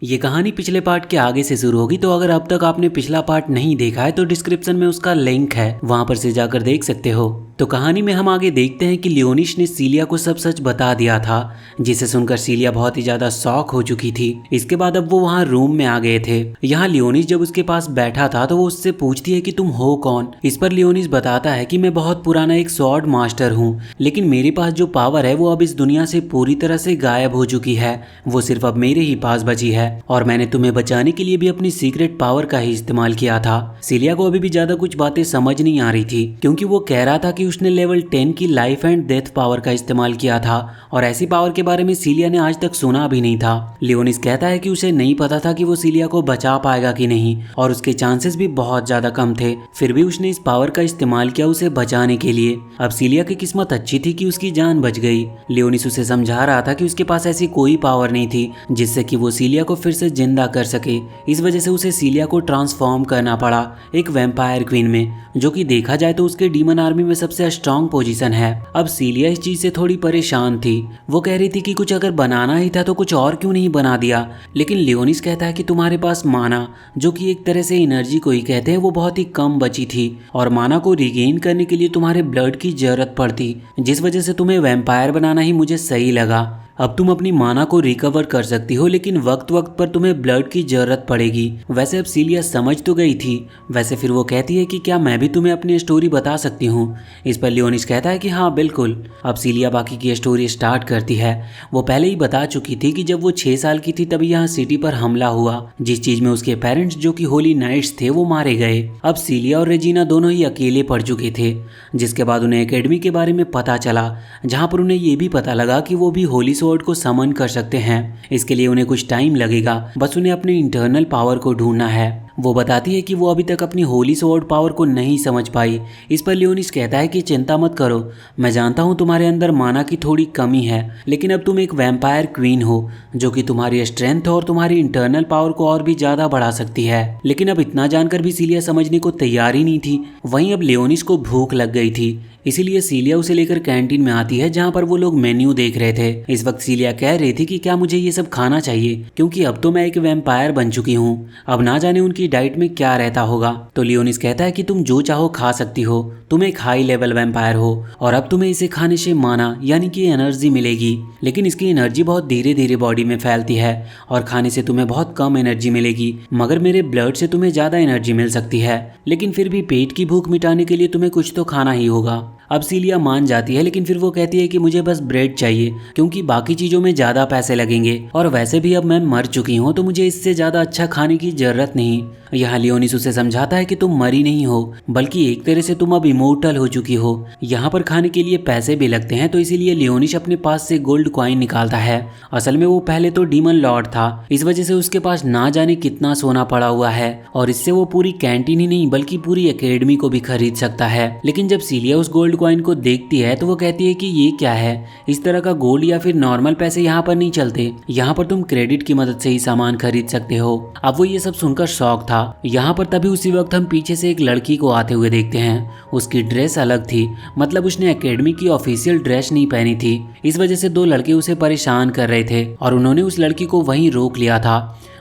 ये कहानी पिछले पार्ट के आगे से शुरू होगी, तो अगर अब तक आपने पिछला पार्ट नहीं देखा है तो डिस्क्रिप्शन में उसका लिंक है, वहां पर से जाकर देख सकते हो। तो कहानी में हम आगे देखते हैं कि लियोनिश ने सीलिया को सब सच बता दिया था, जिसे सुनकर सीलिया बहुत ही ज्यादा शॉक हो चुकी थी। इसके बाद अब वो वहाँ रूम में आ गए थे। यहाँ लियोनिश जब उसके पास बैठा था तो वो उससे पूछती है कि तुम हो कौन। इस पर लियोनिश बताता है कि मैं बहुत पुराना एक स्वॉर्ड मास्टर हूँ, लेकिन मेरे पास जो पावर है वो अब इस दुनिया से पूरी तरह से गायब हो चुकी है, वो सिर्फ अब मेरे ही पास बची है और मैंने तुम्हें बचाने के लिए भी अपनी सीक्रेट पावर का ही इस्तेमाल किया था। सीलिया को अभी भी ज्यादा कुछ बातें समझ नहीं आ रही थी, क्योंकि वो कह रहा था कि उसने लेवल 10 की लाइफ एंड डेथ पावर का इस्तेमाल किया था और ऐसी पावर के बारे में सीलिया ने आज तक सुना भी नहीं था। लियोनिस कहता है कि उसे नहीं पता था कि वो सीलिया को बचा पाएगा कि नहीं, और उसके चांसेस भी बहुत ज्यादा कम थे, फिर भी उसने इस पावर का इस्तेमाल किया उसे बचाने के लिए। अब सीलिया की किस्मत अच्छी थी कि उसकी जान बच गई। लियोनिस उसे समझा रहा था कि उसके पास ऐसी कोई पावर नहीं थी जिससे कि वो सीलिया को फिर से जिंदा कर सके। इस वजह से उसे सीलिया को ट्रांसफॉर्म करना पड़ा एक वैम्पायर क्वीन में, जो कि देखा जाए तो उसके डीमन आर्मी में सबसे स्ट्रॉन्ग पोजीशन है। अब सीलिया इस चीज से थोड़ी परेशान थी। वो कह रही थी कि कुछ अगर बनाना ही था तो कुछ और क्यों नहीं बना दिया, लेकिन लियोनिस कहता है कि तुम्हारे पास माना, जो कि एक तरह से एनर्जी को ही कहते हैं, वो बहुत ही कम बची थी और माना को रिगेन करने के लिए तुम्हारे ब्लड की जरूरत पड़ती, जिस वजह से तुम्हें वैम्पायर बनाना ही मुझे सही लगा। अब तुम अपनी माना को रिकवर कर सकती हो, लेकिन वक्त वक्त पर तुम्हें ब्लड की जरूरत पड़ेगी। वैसे अब सीलिया समझ तो गई थी। वैसे फिर वो कहती है कि क्या मैं भी तुम्हें अपनी स्टोरी बता सकती हूँ। इस पर लियोनिस कहता है कि हाँ बिल्कुल। अब सीलिया बाकी की स्टोरी स्टार्ट करती है। वो पहले ही बता चुकी थी कि जब वो 6 साल की थी तभी यहाँ सिटी पर हमला हुआ, जिस चीज में उसके पेरेंट्स जो कि होली नाइट्स थे वो मारे गए। अब सीलिया और रेजिना दोनों ही अकेले पड़ चुके थे, जिसके बाद उन्हें एकेडमी के बारे में पता चला, जहाँ पर उन्हें ये भी पता लगा कि वो भी होली स्वॉर्ड को समन कर सकते हैं। इसके लिए उन्हें कुछ टाइम लगेगा, बस उन्हें अपने इंटरनल पावर को ढूंढना है। वो बताती है कि वो अभी तक अपनी होली स्वॉर्ड पावर को नहीं समझ पाई। इस पर लियोनिस कहता है कि चिंता मत करो, मैं जानता हूँ तुम्हारे अंदर माना की थोड़ी कमी है, लेकिन अब तुम एक वैम्पायर क्वीन हो, जो कि तुम्हारी स्ट्रेंथ और तुम्हारी इंटरनल पावर को और भी ज्यादा बढ़ा सकती है। लेकिन अब इतना जानकर भी सीलिया समझने को तैयार ही नहीं थी। वहीं अब लियोनिस को भूख लग गई थी, इसीलिए सीलिया उसे लेकर कैंटीन में आती है, जहाँ पर वो लोग मेन्यू देख रहे थे। इस वक्त सीलिया कह रही थी कि क्या मुझे ये सब खाना चाहिए, क्योंकि अब तो मैं एक वैम्पायर बन चुकी हूँ, अब ना जाने उनकी डाइट में क्या रहता होगा। तो लियोनिस कहता है कि तुम जो चाहो खा सकती हो, तुम एक हाई लेवल वैम्पायर हो और अब तुम्हें इसे खाने से माना यानी कि एनर्जी मिलेगी, लेकिन इसकी एनर्जी बहुत धीरे धीरे बॉडी में फैलती है और खाने से तुम्हें बहुत कम एनर्जी मिलेगी, मगर मेरे ब्लड से तुम्हें ज्यादा एनर्जी मिल सकती है। लेकिन फिर भी पेट की भूख मिटाने के लिए तुम्हें कुछ तो खाना ही होगा। अब सीलिया मान जाती है, लेकिन फिर वो कहती है कि मुझे बस ब्रेड चाहिए, क्योंकि बाकी चीजों में ज्यादा पैसे लगेंगे और वैसे भी अब मैं मर चुकी हूँ तो मुझे इससे ज्यादा अच्छा खाने की जरूरत नहीं। यहाँ लियोनिस उसे समझाता है कि तुम मरी नहीं हो, बल्कि एक तरह से तुम अब इमोर्टल हो चुकी हो। यहाँ पर खाने के लिए पैसे भी लगते हैं, तो इसीलिए लियोनिस अपने पास से गोल्ड कॉइन निकालता है। असल में वो पहले तो डीमन लॉर्ड था, इस वजह से उसके पास ना जाने कितना सोना पड़ा हुआ है और इससे वो पूरी कैंटीन ही नहीं बल्कि पूरी एकेडमी को भी खरीद सकता है। लेकिन जब सीलिया उस गोल्ड कॉइन को देखती है तो वो कहती है कि ये क्या है, इस तरह का गोल्ड या फिर नॉर्मल पैसे यहाँ पर नहीं चलते, यहाँ पर तुम क्रेडिट की मदद से ही सामान खरीद सकते हो। अब वो ये सब सुनकर शॉक था। यहाँ पर तभी उसी वक्त हम पीछे से एक लड़की को आते हुए देखते हैं। उसकी ड्रेस अलग थी, मतलब उसने एकेडमी की ऑफिशियल ड्रेस नहीं पहनी थी। इस वजह से 2 लड़के उसे परेशान कर रहे थे और उन्होंने उस लड़की को वहीं रोक लिया था।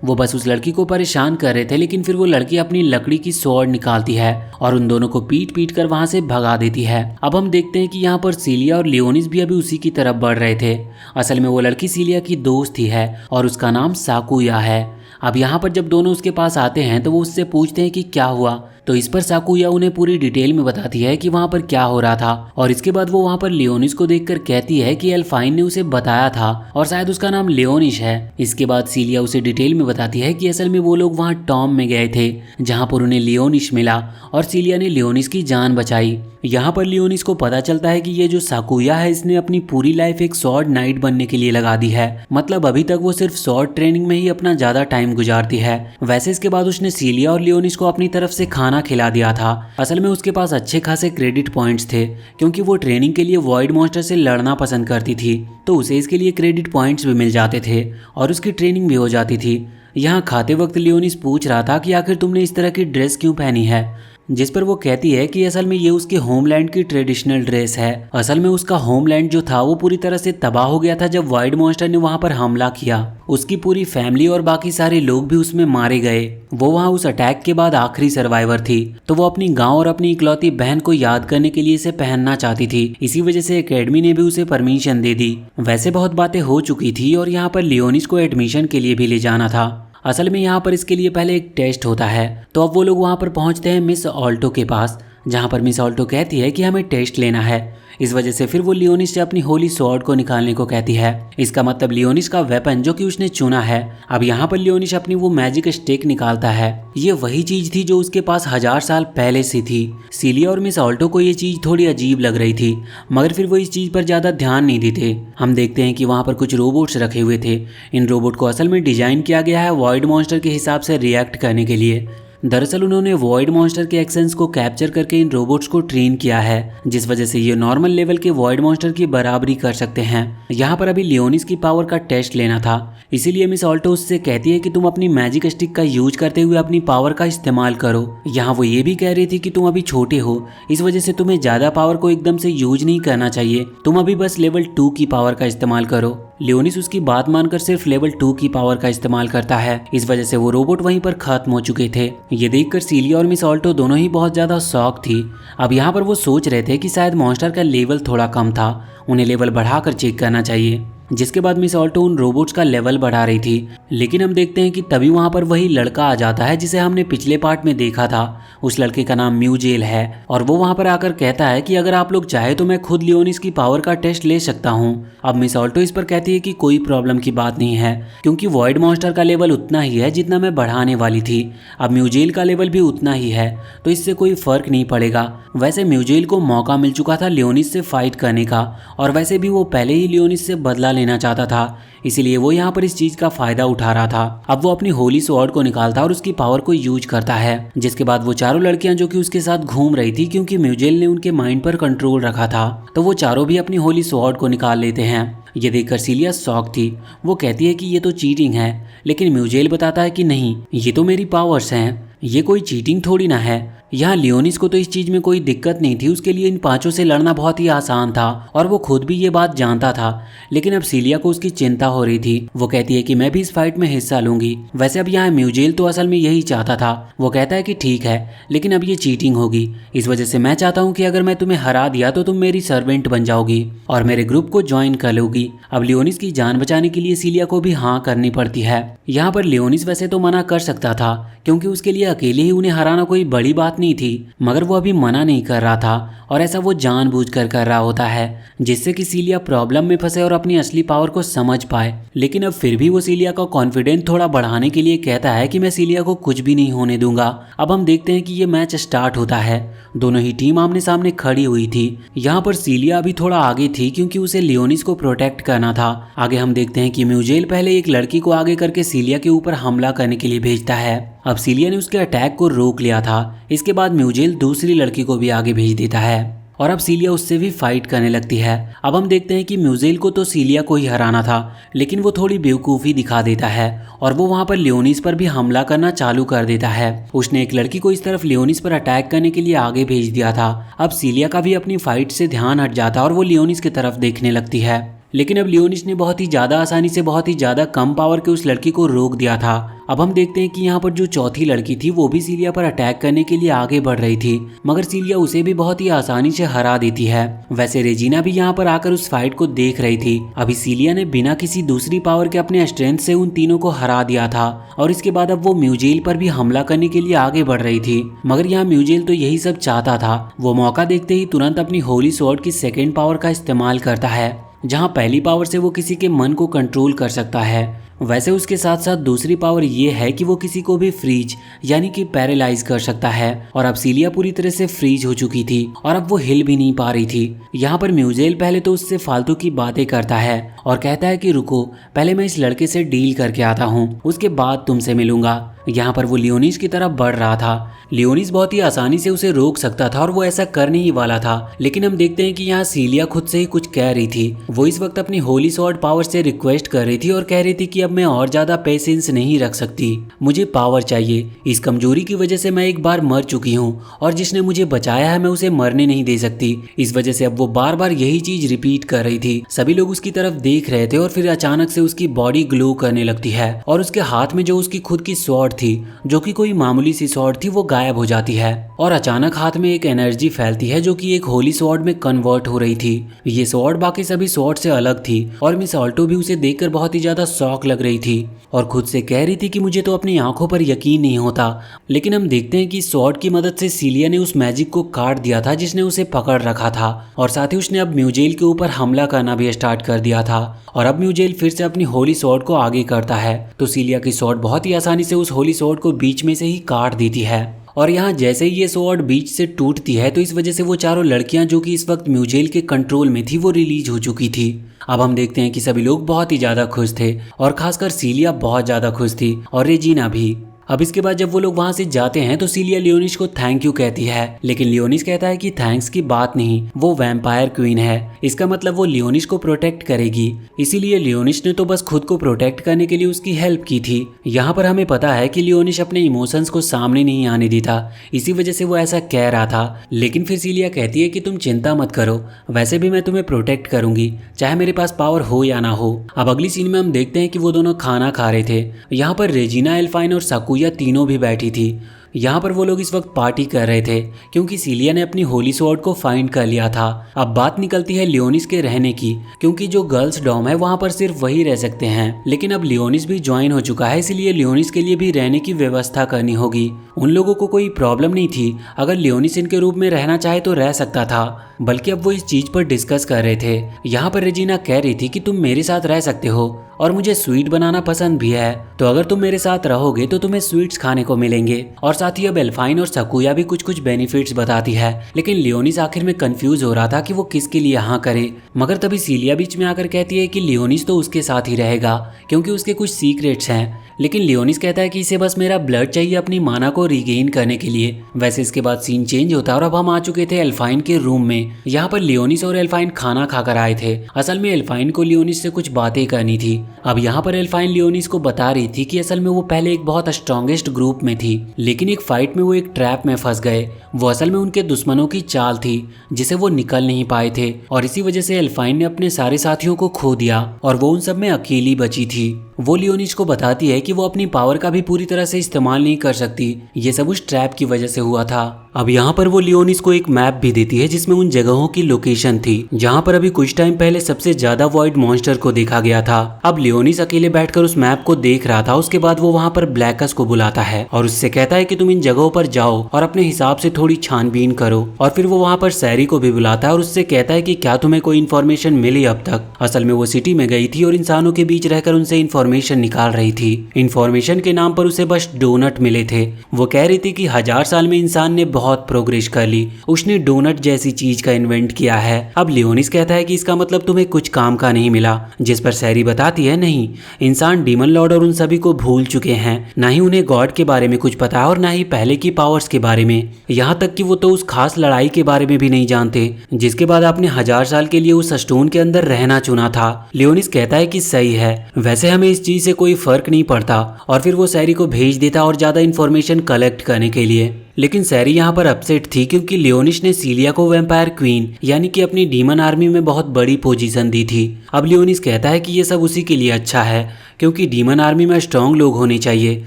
वो बस उस लड़की को परेशान कर रहे थे, लेकिन फिर वो लड़की अपनी लकड़ी की स्वॉर्ड निकालती है और उन दोनों को पीट पीट कर वहां से भगा देती है। अब हम देखते हैं कि यहाँ पर सीलिया और लियोनिस भी अभी उसी की तरफ बढ़ रहे थे। असल में वो लड़की सीलिया की दोस्त ही है और उसका नाम साकुया है। अब यहाँ पर जब दोनों उसके पास आते हैं तो वो उससे पूछते हैं कि क्या हुआ, तो इस पर साकुया उन्हें पूरी डिटेल में बताती है कि वहाँ पर क्या हो रहा था और इसके बाद वो वहाँ पर लियोनिस को देखकर कहती है कि एल्फाइन ने उसे बताया था और शायद उसका नाम लियोनिस है। इसके बाद सीलिया उसे डिटेल में बताती है कि असल में वो लोग वहाँ टॉम में गए थे, जहाँ पर उन्हें लियोनिस मिला और सीलिया ने लियोनिस की जान बचाई। यहाँ पर लियोनिस को पता चलता है कि ये जो साकुया है इसने अपनी पूरी लाइफ एक स्वॉर्ड नाइट बनने के लिए लगा दी है, मतलब अभी तक वो सिर्फ स्वॉर्ड ट्रेनिंग में ही अपना ज्यादा टाइम गुजारती है। वैसे इसके बाद उसने सीलिया और लियोनिस को अपनी तरफ से खाना खिला दिया था। असल में उसके पास अच्छे खासे क्रेडिट पॉइंट्स थे, क्योंकि वो ट्रेनिंग के लिए वॉइड मॉन्स्टर से लड़ना पसंद करती थी, तो उसे इसके लिए क्रेडिट पॉइंट्स भी मिल जाते थे और उसकी ट्रेनिंग भी हो जाती थी। यहाँ खाते वक्त लियोनिस पूछ रहा था कि आखिर तुमने इस तरह की ड्रेस क्यों पहनी है, जिस पर वो कहती है कि असल में ये उसके होमलैंड की ट्रेडिशनल ड्रेस है। असल में उसका होमलैंड जो था वो पूरी तरह से तबाह हो गया था जब वाइड मॉन्स्टर ने वहां पर हमला किया। उसकी पूरी फैमिली और बाकी सारे लोग भी उसमें मारे गए। वो वहां उस अटैक के बाद आखिरी सर्वाइवर थी, तो वो अपनी गांव और अपनी इकलौती बहन को याद करने के लिए इसे पहनना चाहती थी। इसी वजह से एकेडमी ने भी उसे परमिशन दे दी। वैसे बहुत बातें हो चुकी थी और यहाँ पर लियोनिस को एडमिशन के लिए भी ले जाना था। असल में यहाँ पर इसके लिए पहले एक टेस्ट होता है, तो अब वो लोग वहाँ पर पहुँचते हैं मिस ऑल्टो के पास, जहाँ पर मिस ऑल्टो कहती है कि हमें टेस्ट लेना है। इस वजह से फिर वो लियोनिस से अपनी होली स्वॉर्ड को निकालने को कहती है। इसका मतलब लियोनिस का वेपन जो कि उसने चुना है। अब यहाँ पर लियोनिस अपनी वो मैजिक स्टिक निकालता है। ये वही चीज थी जो उसके पास 1000 साल पहले से थी। सीलिया और मिस ऑल्टो को ये चीज थोड़ी अजीब लग रही थी, मगर फिर वो इस चीज पर ज्यादा ध्यान नहीं देते। हम देखते हैं कि वहाँ पर कुछ रोबोट्स रखे हुए थे। इन रोबोट को असल में डिजाइन किया गया है वॉइड मॉन्स्टर के हिसाब से रिएक्ट करने के लिए। दरअसल उन्होंने वॉइड मॉन्स्टर के एक्शंस को कैप्चर करके इन रोबोट्स को ट्रेन किया है, जिस वजह से ये नॉर्मल लेवल के वॉइड मॉन्स्टर की बराबरी कर सकते हैं। यहाँ पर अभी लियोनिस की पावर का टेस्ट लेना था, इसीलिए मिस ऑल्टो उससे कहती है कि तुम अपनी मैजिक स्टिक का यूज करते हुए अपनी पावर का इस्तेमाल करो। यहाँ वो ये भी कह रही थी कि तुम अभी छोटे हो, इस वजह से तुम्हें ज्यादा पावर को एकदम से यूज नहीं करना चाहिए। तुम अभी बस लेवल 2 की पावर का इस्तेमाल करो। लियोनिस उसकी बात मानकर सिर्फ लेवल 2 की पावर का इस्तेमाल करता है। इस वजह से वो रोबोट वहीं पर खत्म हो चुके थे। ये देखकर सीलिया और मिस ऑल्टो दोनों ही बहुत ज्यादा शॉक थी। अब यहाँ पर वो सोच रहे थे कि शायद मॉन्स्टर का लेवल थोड़ा कम था, उन्हें लेवल बढ़ाकर चेक करना चाहिए। जिसके बाद मिस ऑल्टो उन रोबोट्स का लेवल बढ़ा रही थी, लेकिन हम देखते हैं कि तभी वहाँ पर वही लड़का आ जाता है जिसे हमने पिछले पार्ट में देखा था। उस लड़के का नाम म्यूजेल है और वो वहाँ पर आकर कहता है कि अगर आप लोग चाहे तो मैं खुद लियोनिस की पावर का टेस्ट ले सकता हूँ। अब मिस ऑल्टो इस पर कहती है कि कोई प्रॉब्लम की बात नहीं है, क्योंकि वॉइड मॉन्स्टर का लेवल उतना ही है जितना मैं बढ़ाने वाली थी। अब म्यूजेल का लेवल भी उतना ही है, तो इससे कोई फर्क नहीं पड़ेगा। वैसे म्यूजेल को मौका मिल चुका था लियोनिस से फाइट करने का, और वैसे भी वो पहले ही लियोनिस से बदला लेना चाहता था, इसीलिए वो यहाँ पर इस चीज का फायदा उठा रहा था। अब वो अपनी होली स्वॉर्ड को निकालता और उसकी पावर को यूज करता है, जिसके बाद वो चारों लड़कियां जो कि उसके साथ घूम रही थी, क्योंकि म्यूजेल ने उनके माइंड पर कंट्रोल रखा था, तो वो चारों भी अपनी होली स्वॉर्ड को निकाल लेते हैं। ये देखकर सीलिया शॉक थी। वो कहती है कि ये तो चीटिंग है, लेकिन म्यूजेल बताता है कि नहीं, ये तो मेरी पावर्स हैं, ये कोई चीटिंग थोड़ी ना है। यहाँ लियोनिस को तो इस चीज में कोई दिक्कत नहीं थी, उसके लिए इन पांचों से लड़ना बहुत ही आसान था और वो खुद भी ये बात जानता था। लेकिन अब सीलिया को उसकी चिंता हो रही थी। वो कहती है कि मैं भी इस फाइट में हिस्सा लूंगी। वैसे अब यहाँ म्यूजेल तो असल में यही चाहता था। वो कहता है कि ठीक है, लेकिन अब ये चीटिंग होगी, इस वजह से मैं चाहता हूँ कि अगर मैं तुम्हें हरा दिया तो तुम मेरी सर्वेंट बन जाओगी और मेरे ग्रुप को ज्वाइन कर लोगी। अब लियोनिस की जान बचाने के लिए सीलिया को भी हाँ करनी पड़ती है। यहाँ पर लियोनिस वैसे तो मना कर सकता था, क्योंकि उसके लिए अकेले ही उन्हें हराना कोई बड़ी बात नहीं थी, मगर वो अभी मना नहीं कर रहा था, और ऐसा वो जानबूझकर कर रहा होता है, जिससे कि सीलिया प्रॉब्लम में फंसे और अपनी असली पावर को समझ पाए। लेकिन अब फिर भी वो सीलिया का कॉन्फिडेंस थोड़ा बढ़ाने के लिए कहता है कि मैं सीलिया को कुछ भी नहीं होने दूंगा। अब हम देखते हैं कि ये मैच स्टार्ट होता है। दोनों ही टीम आमने सामने खड़ी हुई थी। यहाँ पर सीलिया अभी थोड़ा आगे थी, क्योंकि उसे लियोनिस को प्रोटेक्ट करना था। आगे हम देखते हैं कि म्यूजेल पहले एक लड़की को आगे करके सीलिया के ऊपर हमला करने के लिए भेजता है। अब सीलिया ने उसके अटैक को रोक लिया था। इसके बाद म्यूजेल दूसरी लड़की को भी आगे भेज देता है और अब सीलिया उससे भी फाइट करने लगती है। अब हम देखते हैं कि म्यूजेल को तो सीलिया को ही हराना था, लेकिन वो थोड़ी बेवकूफ़ी दिखा देता है और वो वहाँ पर लियोनिस पर भी हमला करना चालू कर देता है। उसने एक लड़की को इस तरफ लियोनिस पर अटैक करने के लिए आगे भेज दिया था। अब सीलिया का भी अपनी फाइट से ध्यान हट जाता और वो लियोनिस की तरफ देखने लगती है, लेकिन अब लियोनिस ने बहुत ही ज़्यादा आसानी से बहुत ही ज़्यादा कम पावर के उस लड़की को रोक दिया था। अब हम देखते हैं कि यहाँ पर जो चौथी लड़की थी वो भी सीलिया पर अटैक करने के लिए आगे बढ़ रही थी, मगर सीलिया उसे भी बहुत ही आसानी से हरा देती है। वैसे रेजिना भी यहाँ पर आकर उस फाइट को देख रही थी। अभी सीलिया ने बिना किसी दूसरी पावर के अपने स्ट्रेंथ से उन तीनों को हरा दिया था और इसके बाद अब वो म्यूजेल पर भी हमला करने के लिए आगे बढ़ रही थी, मगर यहाँ म्यूजेल तो यही सब चाहता था। वो मौका देखते ही तुरंत अपनी होली स्वॉर्ड की सेकेंड पावर का इस्तेमाल करता है, जहां पहली पावर से वो किसी के मन को कंट्रोल कर सकता है। वैसे उसके साथ साथ दूसरी पावर ये है कि वो किसी को भी फ्रीज यानी कि पैरालाइज कर सकता है। और अब सीलिया पूरी तरह से फ्रीज हो चुकी थी और अब वो हिल भी नहीं पा रही थी। यहाँ पर म्यूजेल पहले तो उससे फालतू की बातें करता है और कहता है कि रुको, पहले मैं इस लड़के से डील करके आता हूँ, उसके बाद तुमसे मिलूंगा। यहाँ पर वो लियोनिस की तरफ बढ़ रहा था। लियोनिस बहुत ही आसानी से उसे रोक सकता था और वो ऐसा करने ही वाला था, लेकिन हम देखते हैं कि यहाँ सीलिया खुद से ही कुछ कह रही थी। वो इस वक्त अपनी होली स्वॉर्ड पावर से रिक्वेस्ट कर रही थी और कह रही थी कि अब मैं और ज्यादा पेशेंस नहीं रख सकती, मुझे पावर चाहिए। इस कमजोरी की वजह से मैं एक बार मर चुकी हूँ और जिसने मुझे बचाया है मैं उसे मरने नहीं दे सकती। इस वजह से अब वो बार बार यही चीज रिपीट कर रही थी। सभी लोग उसकी तरफ देख रहे थे और फिर अचानक से उसकी बॉडी ग्लो करने लगती है और उसके हाथ में जो उसकी खुद की स्वॉर्ड थी, जो कि कोई मामूली सी स्वॉर्ड थी, वो गायब हो जाती है और अचानक हाथ में एक एनर्जी फैलती है जो कि एक होली स्वॉर्ड में कन्वर्ट हो रही थी। ये स्वॉर्ड बाकी सभी स्वॉर्ड से अलग थी और मिस ऑल्टो भी उसे देखकर बहुत ही ज्यादा शॉक लग रही थी और खुद से कह रही थी कि मुझे तो अपनी आंखों पर यकीन नहीं होता। लेकिन हम देखते हैं कि स्वॉर्ड की मदद से सीलिया ने उस मैजिक को काट दिया था जिसने उसे पकड़ रखा था और साथ ही उसने अब म्यूजेल के ऊपर हमला करना भी स्टार्ट कर दिया था और अब म्यूजेल फिर से अपनी होली स्वॉर्ड को आगे करता है तो सीलिया की स्वॉर्ड बहुत ही आसानी से उस होली स्वॉर्ड को बीच में से ही काट देती है। और यहाँ जैसे ही ये स्वॉर्ड बीच से टूटती है तो इस वजह से वो चारों लड़कियां जो कि इस वक्त म्यूजेल के कंट्रोल में थी वो रिलीज हो चुकी थी। अब हम देखते हैं कि सभी लोग बहुत ही ज्यादा खुश थे और खासकर सीलिया बहुत ज्यादा खुश थी और रेजिना भी। अब इसके बाद जब वो लोग वहां से जाते हैं तो सीलिया लियोनिस को थैंक यू कहती है, लेकिन लियोनिस कहता है कि थैंक्स की बात नहीं, वो वैम्पायर क्वीन है, इसका मतलब वो लियोनिस को प्रोटेक्ट करेगी, इसीलिए लियोनिस ने तो बस खुद को प्रोटेक्ट करने के लिए उसकी हेल्प की थी। यहाँ पर हमें पता है कि लियोनिस अपने इमोशंस को सामने नहीं आने देता, इसी वजह से वो ऐसा कह रहा था। लेकिन फिर सीलिया कहती है कि तुम चिंता मत करो, वैसे भी मैं तुम्हें प्रोटेक्ट करूंगी चाहे मेरे पास पावर हो या ना हो। अब अगली सीन में हम देखते हैं कि वो दोनों खाना खा रहे थे। यहाँ पर रेजिना, एल्फाइन और साकुया तीनों भी बैठी थी। यहाँ पर वो लोग इस वक्त पार्टी कर रहे थे क्योंकि सीलिया ने अपनी होली स्वॉर्ड को फाइंड कर लिया था। अब बात निकलती है लियोनिस के रहने की, क्योंकि जो गर्ल्स डॉम है वहाँ पर सिर्फ वही रह सकते हैं, लेकिन अब लियोनिस भी ज्वाइन हो चुका है, इसलिए लियोनिस के लिए भी रहने की व्यवस्था करनी होगी। उन लोगों को कोई प्रॉब्लम नहीं थी, अगर लियोनिस इनके रूप में रहना चाहे तो रह सकता था, बल्कि अब वो इस चीज पर डिस्कस कर रहे थे। यहाँ पर रेजिना कह रही थी कि तुम मेरे साथ रह सकते हो और मुझे स्वीट बनाना पसंद भी है, तो अगर तुम मेरे साथ रहोगे तो तुम्हें स्वीट्स खाने को मिलेंगे। और साथ ही अब एल्फाइन और साकुया भी कुछ कुछ बेनिफिट्स बताती है, लेकिन लियोनिस आखिर में कंफ्यूज हो रहा था कि वो किसके लिए हाँ करे। मगर तभी सीलिया बीच में आकर कहती है कि लियोनिस तो उसके साथ ही रहेगा क्योंकि उसके कुछ सीक्रेट्स हैं, लेकिन लियोनिस कहता है कि इसे बस मेरा ब्लड चाहिए अपनी माना को रिगेन करने के लिए। वैसे इसके बाद सीन चेंज होता है और अब हम आ चुके थे एल्फाइन के रूम में। यहाँ पर लियोनिस और एल्फाइन खाना खाकर आए थे। असल में एल्फाइन को लियोनिस से कुछ बातें करनी थी। अब यहाँ पर एल्फाइन लियोनिस को बता रही थी कि असल में वो पहले एक बहुत स्ट्रॉन्गेस्ट ग्रुप में थी, लेकिन एक फाइट में वो एक ट्रैप में फंस गए। वो असल में उनके दुश्मनों की चाल थी जिसे वो निकल नहीं पाए थे और इसी वजह से एल्फाइन ने अपने सारे साथियों को खो दिया और वो उन सब में अकेली बची थी। वो लियोनिस को बताती है कि वो अपनी पावर का भी पूरी तरह से इस्तेमाल नहीं कर सकती, ये सब उस ट्रैप की वजह से हुआ था। अब यहाँ पर वो लियोनिस को एक मैप भी देती है जिसमें उन जगहों की लोकेशन थी जहाँ पर अभी कुछ टाइम पहले सबसे ज्यादा वॉइड मॉन्स्टर को देखा गया था। अब लियोनिस अकेले बैठकर उस मैप को देख रहा था। उसके बाद वो वहाँ पर ब्लैकस को बुलाता है और उससे कहता है कि तुम इन जगहों पर जाओ और अपने हिसाब से थोड़ी छानबीन करो। और फिर वो वहाँ पर सैरी को भी बुलाता है और उससे कहता है कि क्या तुम्हें कोई इन्फॉर्मेशन मिली अब तक। असल में वो सिटी में गई थी और इंसानों के बीच रहकर उनसे इन्फॉर्मेशन निकाल रही थी। इन्फॉर्मेशन के नाम पर उसे बस डोनट मिले थे। वो कह रही थी कि 1000 साल में इंसान ने बहुत प्रोग्रेस कर ली, उसने डोनट जैसी चीज का इन्वेंट किया है। अब लियोनिस कहता है कि इसका मतलब तुम्हें कुछ काम का नहीं मिला, जिस पर सैरी बताती है नहीं, इंसान डीमन लॉर्ड और उन सभी को भूल चुके हैं, ना ही उन्हें गॉड के बारे में कुछ पता है और ना ही पहले की पावर्स के बारे में, यहाँ तक कि वो तो उस खास लड़ाई के बारे में भी नहीं जानते जिसके बाद आपने 1000 साल के लिए उस स्टोन के अंदर रहना चुना था। लियोनिस कहता है कि सही है, वैसे हमें इस चीज से कोई फर्क नहीं पड़ता और फिर वो सैरी को भेज देता और ज्यादा इन्फॉर्मेशन कलेक्ट करने के लिए। लेकिन सैरी यहाँ पर अपसेट थी क्योंकि लियोनिस ने सीलिया को वैम्पायर क्वीन यानी कि अपनी डीमन आर्मी में बहुत बड़ी पोजीशन दी थी। अब लियोनिस कहता है कि ये सब उसी के लिए अच्छा है क्योंकि डीमन आर्मी में स्ट्रॉन्ग लोग होने चाहिए।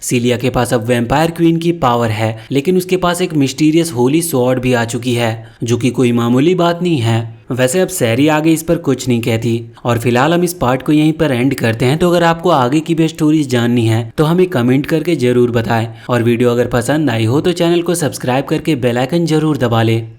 सीलिया के पास अब वैम्पायर क्वीन की पावर है, लेकिन उसके पास एक मिस्टीरियस होली स्वॉर्ड भी आ चुकी है जो कि कोई मामूली बात नहीं है। वैसे अब सैरी आगे इस पर कुछ नहीं कहती और फिलहाल हम इस पार्ट को यहीं पर एंड करते हैं। तो अगर आपको आगे की भी स्टोरीज जाननी है तो हमें कमेंट करके जरूर बताएं और वीडियो अगर पसंद आई हो तो चैनल को सब्सक्राइब करके बेल आइकन जरूर दबा लें।